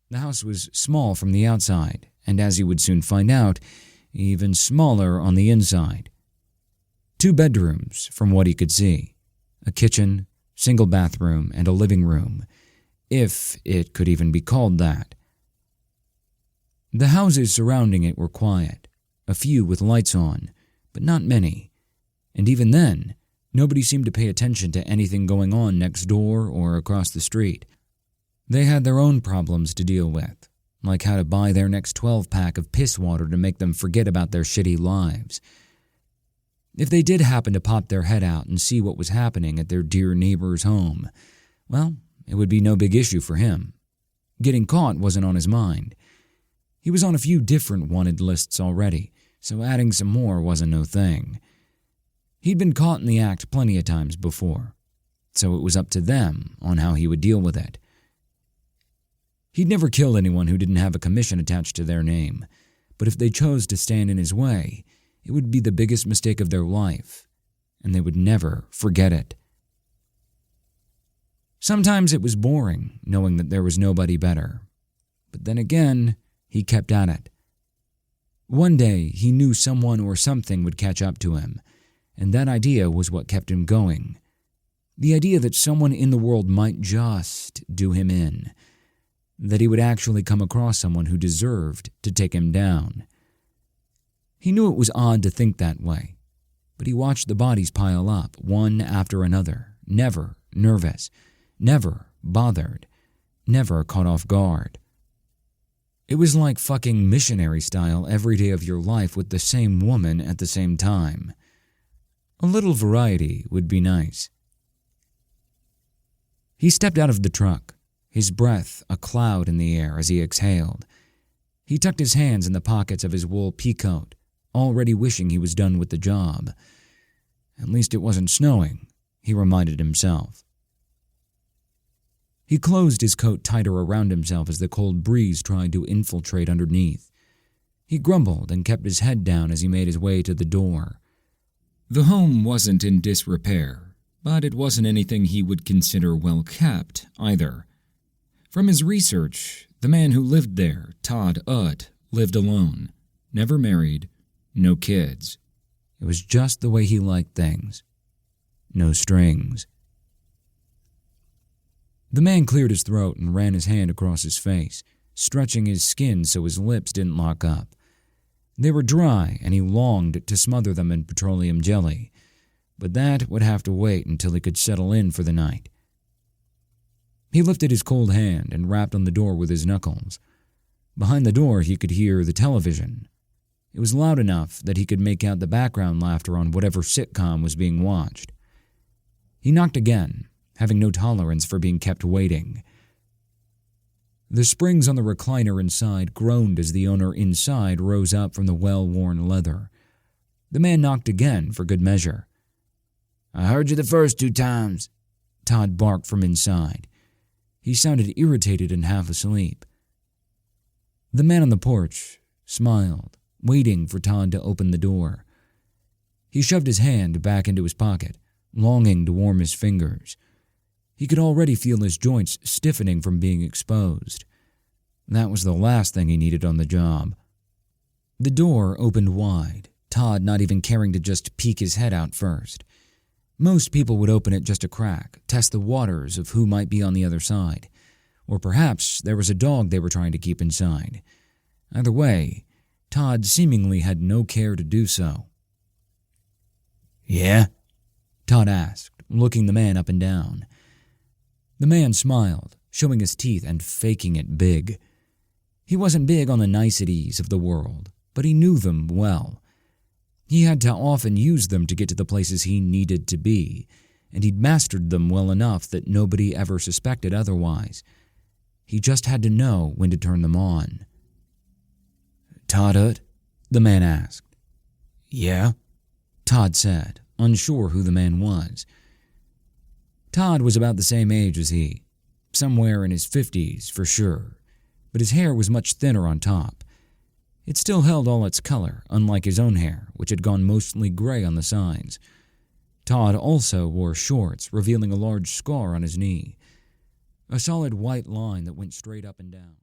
The house was small from the outside, and as he would soon find out, even smaller on the inside. 2 bedrooms, from what he could see. A kitchen, single bathroom, and a living room, if it could even be called that. The houses surrounding it were quiet, a few with lights on, but not many, and even then, nobody seemed to pay attention to anything going on next door or across the street. They had their own problems to deal with, like how to buy their next 12-pack of piss water to make them forget about their shitty lives. If they did happen to pop their head out and see what was happening at their dear neighbor's home, well, it would be no big issue for him. Getting caught wasn't on his mind. He was on a few different wanted lists already, so adding some more wasn't no thing. He'd been caught in the act plenty of times before, so it was up to them on how he would deal with it. He'd never killed anyone who didn't have a commission attached to their name, but if they chose to stand in his way, it would be the biggest mistake of their life, and they would never forget it. Sometimes it was boring, knowing that there was nobody better, but then again, he kept at it. One day, he knew someone or something would catch up to him, and that idea was what kept him going. The idea that someone in the world might just do him in, that he would actually come across someone who deserved to take him down. He knew it was odd to think that way, but he watched the bodies pile up, one after another, never nervous, never bothered, never caught off guard. It was like fucking missionary style every day of your life with the same woman at the same time. A little variety would be nice. He stepped out of the truck, his breath a cloud in the air as he exhaled. He tucked his hands in the pockets of his wool peacoat, already wishing he was done with the job. At least it wasn't snowing, he reminded himself. He closed his coat tighter around himself as the cold breeze tried to infiltrate underneath. He grumbled and kept his head down as he made his way to the door. The home wasn't in disrepair, but it wasn't anything he would consider well kept either. From his research, the man who lived there, Todd Utt, lived alone, never married, no kids. It was just the way he liked things. No strings. The man cleared his throat and ran his hand across his face, stretching his skin so his lips didn't lock up. They were dry, and he longed to smother them in petroleum jelly, but that would have to wait until he could settle in for the night. He lifted his cold hand and rapped on the door with his knuckles. Behind the door he could hear the television. It was loud enough that he could make out the background laughter on whatever sitcom was being watched. He knocked again, having no tolerance for being kept waiting. The springs on the recliner inside groaned as the owner inside rose up from the well-worn leather. The man knocked again for good measure. "I heard you the first 2 times," Todd barked from inside. He sounded irritated and half asleep. The man on the porch smiled, waiting for Todd to open the door. He shoved his hand back into his pocket, longing to warm his fingers. He could already feel his joints stiffening from being exposed. That was the last thing he needed on the job. The door opened wide, Todd not even caring to just peek his head out first. Most people would open it just a crack, test the waters of who might be on the other side. Or perhaps there was a dog they were trying to keep inside. Either way, Todd seemingly had no care to do so. "Yeah?" Todd asked, looking the man up and down. The man smiled, showing his teeth and faking it big. He wasn't big on the niceties of the world, but he knew them well. He had to often use them to get to the places he needed to be, and he'd mastered them well enough that nobody ever suspected otherwise. He just had to know when to turn them on. "Todd Utt?" the man asked. "Yeah?" Todd said, unsure who the man was. Todd was about the same age as he, somewhere in his 50s for sure, but his hair was much thinner on top. It still held all its color, unlike his own hair, which had gone mostly gray on the sides. Todd also wore shorts, revealing a large scar on his knee, a solid white line that went straight up and down.